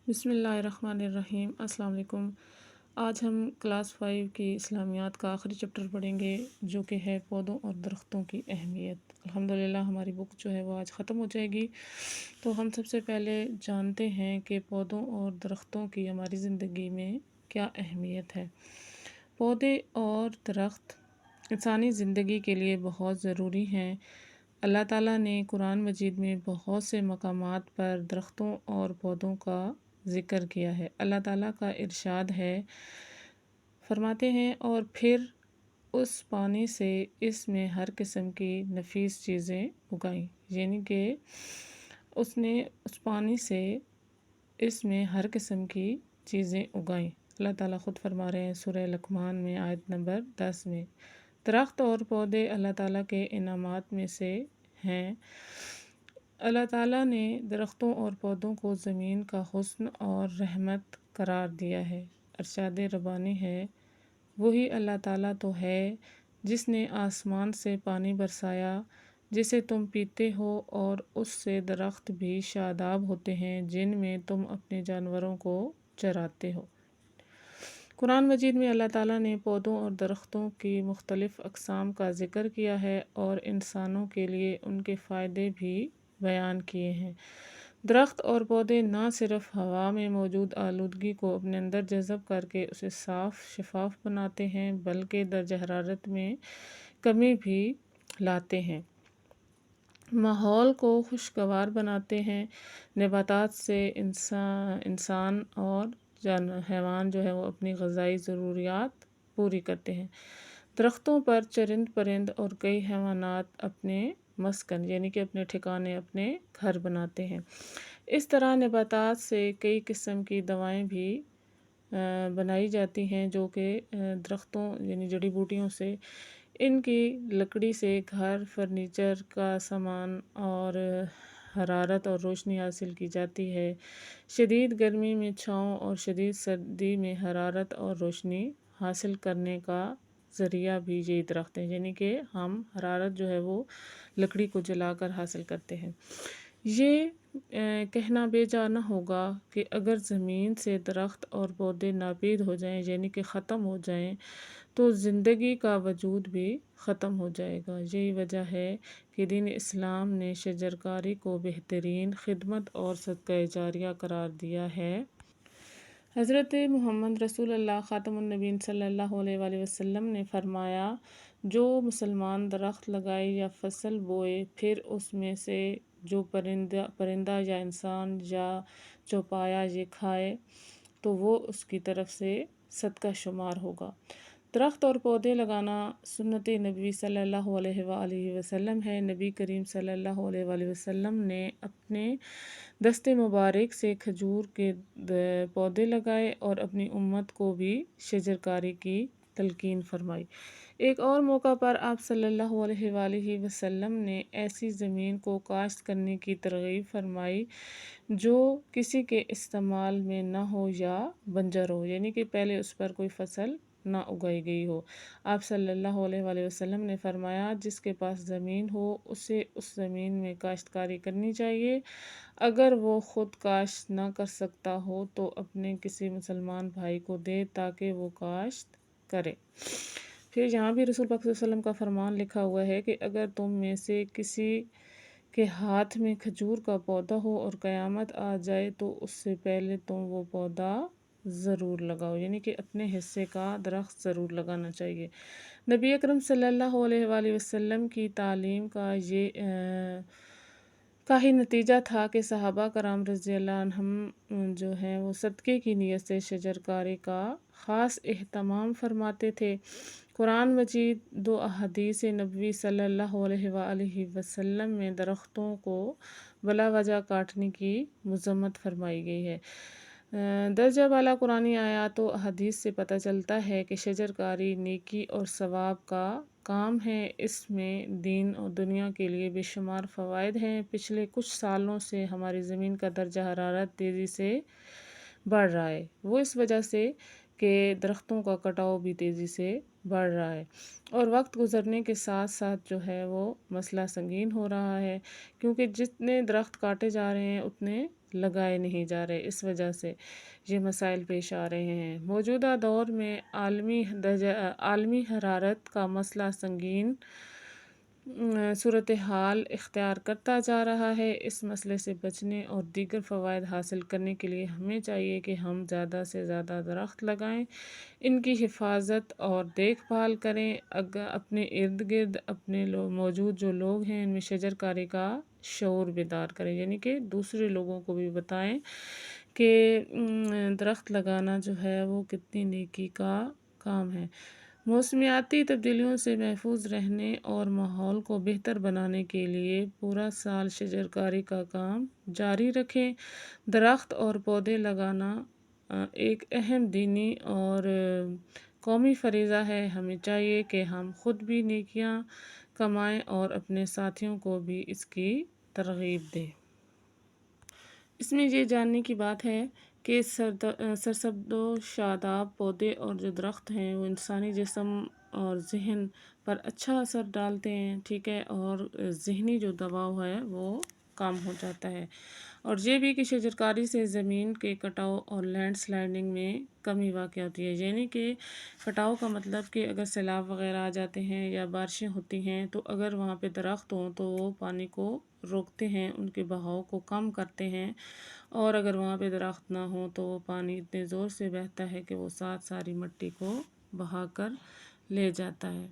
بسم اللہ الرحمن الرحیم۔ السلام علیکم۔ آج ہم کلاس 5 کی اسلامیات کا آخری چپٹر پڑھیں گے جو کہ ہے پودوں اور درختوں کی اہمیت۔ الحمدللہ ہماری بک جو ہے وہ آج ختم ہو جائے گی۔ تو ہم سب سے پہلے جانتے ہیں کہ پودوں اور درختوں کی ہماری زندگی میں کیا اہمیت ہے۔ پودے اور درخت انسانی زندگی کے لیے بہت ضروری ہیں۔ اللہ تعالیٰ نے قرآن مجید میں بہت سے مقامات پر درختوں اور پودوں کا ذکر کیا ہے۔ اللہ تعالیٰ کا ارشاد ہے، فرماتے ہیں، اور پھر اس پانی سے اس میں ہر قسم کی نفیس چیزیں اگائیں، یعنی کہ اس نے اس پانی سے اس میں ہر قسم کی چیزیں اگائیں۔ اللہ تعالیٰ خود فرما رہے ہیں سورہ لقمان میں آیت نمبر 10 میں۔ درخت اور پودے اللہ تعالیٰ کے انعامات میں سے ہیں۔ اللہ تعالیٰ نے درختوں اور پودوں کو زمین کا حسن اور رحمت قرار دیا ہے۔ ارشاد ربانی ہے، وہی اللہ تعالیٰ تو ہے جس نے آسمان سے پانی برسایا جسے تم پیتے ہو، اور اس سے درخت بھی شاداب ہوتے ہیں جن میں تم اپنے جانوروں کو چراتے ہو۔ قرآن مجید میں اللہ تعالیٰ نے پودوں اور درختوں کی مختلف اقسام کا ذکر کیا ہے اور انسانوں کے لیے ان کے فائدے بھی بیان کیے ہیں۔ درخت اور پودے نہ صرف ہوا میں موجود آلودگی کو اپنے اندر جذب کر کے اسے صاف شفاف بناتے ہیں بلکہ درجہ حرارت میں کمی بھی لاتے ہیں، ماحول کو خوشگوار بناتے ہیں، نباتات سے انسان اور حیوان جو ہے وہ اپنی غذائی ضروریات پوری کرتے ہیں۔ درختوں پر چرند پرند اور کئی حیوانات اپنے مسکن یعنی کہ اپنے ٹھکانے، اپنے گھر بناتے ہیں۔ اس طرح نباتات سے کئی قسم کی دوائیں بھی بنائی جاتی ہیں جو کہ درختوں یعنی جڑی بوٹیوں سے، ان کی لکڑی سے گھر، فرنیچر کا سامان اور حرارت اور روشنی حاصل کی جاتی ہے۔ شدید گرمی میں چھاؤں اور شدید سردی میں حرارت اور روشنی حاصل کرنے کا ذریعہ بھی یہی درخت ہیں، یعنی کہ ہم حرارت جو ہے وہ لکڑی کو جلا کر حاصل کرتے ہیں۔ یہ کہنا بے جا نہ ہوگا کہ اگر زمین سے درخت اور پودے ناپید ہو جائیں یعنی کہ ختم ہو جائیں تو زندگی کا وجود بھی ختم ہو جائے گا۔ یہی وجہ ہے کہ دین اسلام نے شجرکاری کو بہترین خدمت اور صدقہ جاریہ قرار دیا ہے۔ حضرت محمد رسول اللہ خاتم النبیین صلی اللہ علیہ وآلہ وسلم نے فرمایا، جو مسلمان درخت لگائے یا فصل بوئے، پھر اس میں سے جو پرندہ یا انسان یا چوپایا یہ کھائے تو وہ اس کی طرف سے صدقہ شمار ہوگا۔ درخت اور پودے لگانا سنت نبی صلی اللہ علیہ وآلہ وسلم ہے۔ نبی کریم صلی اللہ علیہ وآلہ وسلم نے اپنے دست مبارک سے کھجور کے پودے لگائے اور اپنی امت کو بھی شجرکاری کی تلقین فرمائی۔ ایک اور موقع پر آپ صلی اللہ علیہ وآلہ وسلم نے ایسی زمین کو کاشت کرنے کی ترغیب فرمائی جو کسی کے استعمال میں نہ ہو یا بنجر ہو، یعنی کہ پہلے اس پر کوئی فصل نہ اگائی گئی ہو۔ آپ صلی اللہ علیہ وآلہ وسلم نے فرمایا، جس کے پاس زمین ہو اسے اس زمین میں کاشتکاری کرنی چاہیے۔ اگر وہ خود کاشت نہ کر سکتا ہو تو اپنے کسی مسلمان بھائی کو دے تاکہ وہ کاشت کرے۔ پھر یہاں بھی رسول پاک صلی اللہ علیہ وسلم کا فرمان لکھا ہوا ہے کہ اگر تم میں سے کسی کے ہاتھ میں کھجور کا پودا ہو اور قیامت آ جائے تو اس سے پہلے تم وہ پودا ضرور لگاؤ، یعنی کہ اپنے حصے کا درخت ضرور لگانا چاہیے۔ نبی اکرم صلی اللہ علیہ وآلہ وسلم کی تعلیم کا ہی نتیجہ تھا کہ صحابہ کرام رضی اللہ عنہم جو ہیں وہ صدقے کی نیت سے شجرکاری کا خاص اہتمام فرماتے تھے۔ قرآن مجید 2 احادیث نبوی صلی اللہ علیہ وآلہ وسلم میں درختوں کو بلا وجہ کاٹنے کی مذمت فرمائی گئی ہے۔ درجہ بالا قرآنی آیات و احادیث سے پتہ چلتا ہے کہ شجرکاری نیکی اور ثواب کا کام ہے۔ اس میں دین اور دنیا کے لیے بے شمار فوائد ہیں۔ پچھلے کچھ سالوں سے ہماری زمین کا درجہ حرارت تیزی سے بڑھ رہا ہے، وہ اس وجہ سے کہ درختوں کا کٹاؤ بھی تیزی سے بڑھ رہا ہے، اور وقت گزرنے کے ساتھ ساتھ جو ہے وہ مسئلہ سنگین ہو رہا ہے، کیونکہ جتنے درخت کاٹے جا رہے ہیں اتنے لگائے نہیں جا رہے، اس وجہ سے یہ مسائل پیش آ رہے ہیں۔ موجودہ دور میں عالمی حرارت کا مسئلہ سنگین صورتحال اختیار کرتا جا رہا ہے۔ اس مسئلے سے بچنے اور دیگر فوائد حاصل کرنے کے لیے ہمیں چاہیے کہ ہم زیادہ سے زیادہ درخت لگائیں، ان کی حفاظت اور دیکھ بھال کریں، اپنے ارد گرد اپنے موجود جو لوگ ہیں ان میں شجر کاری کا شعور بیدار کریں، یعنی کہ دوسرے لوگوں کو بھی بتائیں کہ درخت لگانا جو ہے وہ کتنی نیکی کا کام ہے۔ موسمیاتی تبدیلیوں سے محفوظ رہنے اور ماحول کو بہتر بنانے کے لیے پورا سال شجر کاری کا کام جاری رکھیں۔ درخت اور پودے لگانا ایک اہم دینی اور قومی فریضہ ہے۔ ہمیں چاہیے کہ ہم خود بھی نیکیاں کمائیں اور اپنے ساتھیوں کو بھی اس کی ترغیب دیں۔ اس میں یہ جاننے کی بات ہے کہ سرسبز و شاداب پودے اور جو درخت ہیں وہ انسانی جسم اور ذہن پر اچھا اثر ڈالتے ہیں، ٹھیک ہے، اور ذہنی جو دباؤ ہے وہ کم ہو جاتا ہے۔ اور یہ بھی کہ شجر کاری سے زمین کے کٹاؤ اور لینڈ سلائڈنگ میں کمی واقع ہوتی ہے، یعنی کہ کٹاؤ کا مطلب کہ اگر سیلاب وغیرہ آ جاتے ہیں یا بارشیں ہوتی ہیں تو اگر وہاں پہ درخت ہوں تو وہ پانی کو روکتے ہیں، ان کے بہاؤ کو کم کرتے ہیں، اور اگر وہاں پہ درخت نہ ہوں تو وہ پانی اتنے زور سے بہتا ہے کہ وہ ساتھ ساری مٹی کو بہا کر لے جاتا ہے۔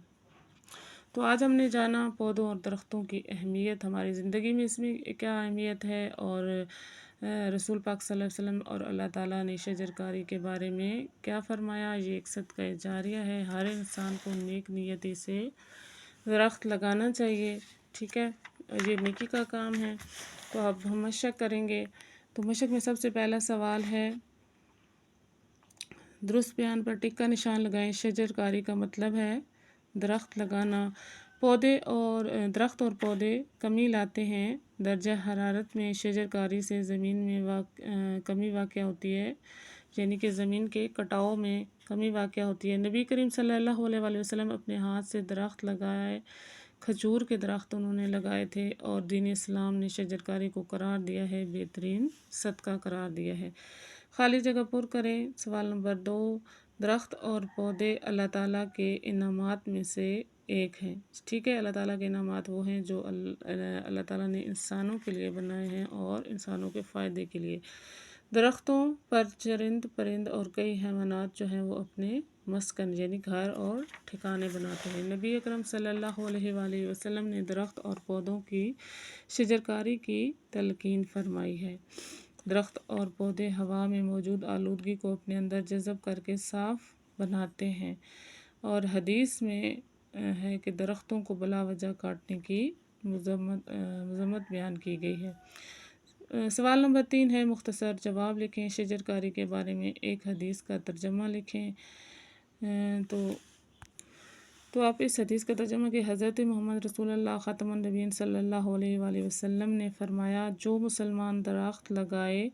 تو آج ہم نے جانا پودوں اور درختوں کی اہمیت، ہماری زندگی میں اس میں کیا اہمیت ہے، اور رسول پاک صلی اللہ علیہ وسلم اور اللہ تعالیٰ نے شجر کاری کے بارے میں کیا فرمایا۔ یہ ایک صدقہ جاریہ ہے، ہر انسان کو نیک نیتی سے درخت لگانا چاہیے، ٹھیک ہے، یہ نیکی کا کام ہے۔ تو اب ہم مشق کریں گے۔ تو مشق میں سب سے پہلا سوال ہے، درست بیان پر ٹک کا نشان لگائیں۔ شجر کاری کا مطلب ہے درخت لگانا۔ درخت اور پودے کمی لاتے ہیں۔ درجہ حرارت میں شجر کاری سے زمین میں کمی واقع ہوتی ہے، یعنی کہ زمین کے کٹاؤ میں کمی واقع ہوتی ہے۔ نبی کریم صلی اللہ علیہ وآلہ وسلم اپنے ہاتھ سے درخت لگائے، کھجور کے درخت انہوں نے لگائے تھے، اور دین اسلام نے شجر کاری کو قرار دیا ہے، بہترین صدقہ قرار دیا ہے۔ خالی جگہ پر کریں۔ سوال نمبر 2، درخت اور پودے اللہ تعالیٰ کے انعامات میں سے ایک ہیں، ٹھیک ہے، اللہ تعالیٰ کے انعامات وہ ہیں جو اللہ تعالیٰ نے انسانوں کے لیے بنائے ہیں اور انسانوں کے فائدے کے لیے۔ درختوں پر چرند پرند اور کئی حیوانات جو ہیں وہ اپنے مسکن یعنی گھر اور ٹھکانے بناتے ہیں۔ نبی اکرم صلی اللہ علیہ وآلہ وسلم نے درخت اور پودوں کی شجر کاری کی تلقین فرمائی ہے۔ درخت اور پودے ہوا میں موجود آلودگی کو اپنے اندر جذب کر کے صاف بناتے ہیں، اور حدیث میں ہے کہ درختوں کو بلا وجہ کاٹنے کی مذمت بیان کی گئی ہے۔ سوال نمبر 3 ہے، مختصر جواب لکھیں۔ شجر کاری کے بارے میں ایک حدیث کا ترجمہ لکھیں۔ تو آپ اس حدیث کا ترجمہ کہ حضرت محمد رسول اللہ خاتم النبیین صلی اللہ علیہ وآلہ وسلم نے فرمایا، جو مسلمان درخت لگائے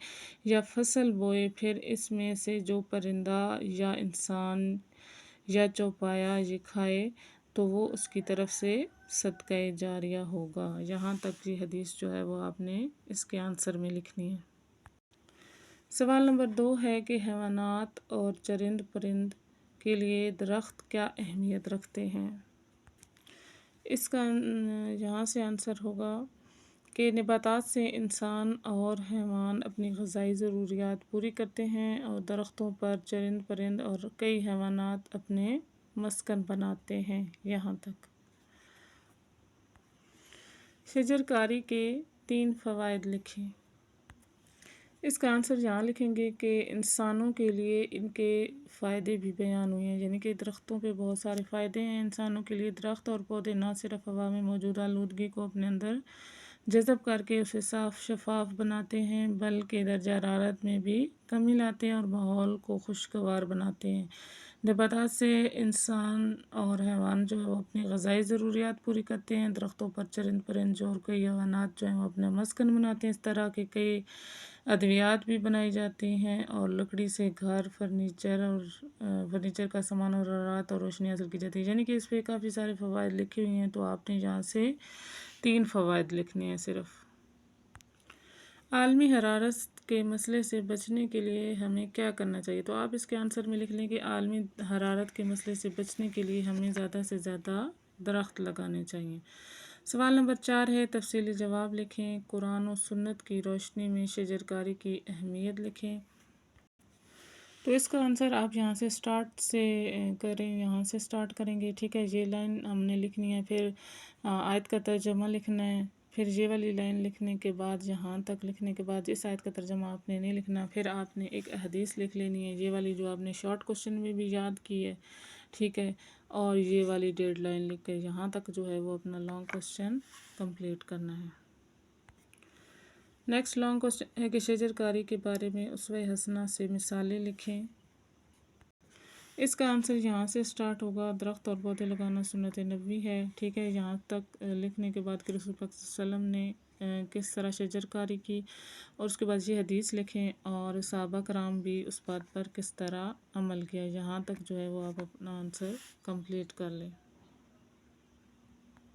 یا فصل بوئے، پھر اس میں سے جو پرندہ یا انسان یا چوپایا یہ کھائے تو وہ اس کی طرف سے صدقہ جاریہ ہوگا۔ یہاں تک یہ حدیث جو ہے وہ آپ نے اس کے آنسر میں لکھنی ہے۔ سوال نمبر 2 ہے کہ حیوانات اور چرند پرند کے لیے درخت کیا اہمیت رکھتے ہیں۔ اس کا یہاں سے آنسر ہوگا کہ نباتات سے انسان اور حیوان اپنی غذائی ضروریات پوری کرتے ہیں، اور درختوں پر چرند پرند اور کئی حیوانات اپنے مسکن بناتے ہیں۔ یہاں تک۔ شجر کاری کے 3 فوائد لکھیں۔ اس کا آنسر یہاں لکھیں گے کہ انسانوں کے لیے ان کے فائدے بھی بیان ہوئے ہیں، یعنی کہ درختوں پہ بہت سارے فائدے ہیں انسانوں کے لیے۔ درخت اور پودے نہ صرف ہوا میں موجود آلودگی کو اپنے اندر جذب کر کے اسے صاف شفاف بناتے ہیں، بلکہ درجہ حرارت میں بھی کمی لاتے ہیں اور ماحول کو خوشگوار بناتے ہیں۔ نباتات سے انسان اور حیوان جو ہے وہ اپنی غذائی ضروریات پوری کرتے ہیں۔ درختوں پر چرند پرند جو اور کئی حیوانات جو ہیں وہ اپنا مسکن بناتے ہیں۔ اس طرح کے کئی ادویات بھی بنائی جاتی ہیں، اور لکڑی سے گھر، فرنیچر کا سامان اور زراعت اور روشنی حاصل کی جاتی ہے، یعنی کہ اس پہ کافی سارے فوائد لکھے ہوئے ہیں، تو آپ نے یہاں سے 3 فوائد لکھنے ہیں صرف۔ عالمی حرارت کے مسئلے سے بچنے کے لیے ہمیں کیا کرنا چاہیے؟ تو آپ اس کے آنسر میں لکھ لیں کہ عالمی حرارت کے مسئلے سے بچنے کے لیے ہمیں زیادہ سے زیادہ درخت لگانے چاہیے۔ سوال نمبر 4 ہے، تفصیلی جواب لکھیں۔ قرآن و سنت کی روشنی میں شجرکاری کی اہمیت لکھیں۔ تو اس کا آنسر آپ یہاں سے سٹارٹ سے کریں، یہاں سے سٹارٹ کریں گے، ٹھیک ہے۔ یہ لائن ہم نے لکھنی ہے، پھر آیت کا ترجمہ لکھنا ہے، پھر یہ والی لائن لکھنے کے بعد یہاں تک لکھنے کے بعد اس آیت کا ترجمہ آپ نے نہیں لکھنا، پھر آپ نے ایک حدیث لکھ لینی ہے، یہ والی جو آپ نے شارٹ کوشچن میں بھی یاد کی ہے، ٹھیک ہے، اور یہ والی ڈیڈ لائن لکھ کے یہاں تک جو ہے وہ اپنا لانگ کوشچن کمپلیٹ کرنا ہے۔ نیکسٹ لانگ کوشچن ہے کہ شجرکاری کے بارے میں اسوہ حسنہ سے مثالیں لکھیں۔ اس کا آنسر یہاں سے سٹارٹ ہوگا، درخت اور پودے لگانا سنت نبوی ہے، ٹھیک ہے۔ یہاں تک لکھنے کے بعد کہ رسول پاک صلی اللہ علیہ وسلم نے کس طرح شجرکاری کی، اور اس کے بعد یہ حدیث لکھیں، اور صحابہ کرام بھی اس بات پر کس طرح عمل کیا، یہاں تک جو ہے وہ آپ اپنا آنسر کمپلیٹ کر لیں۔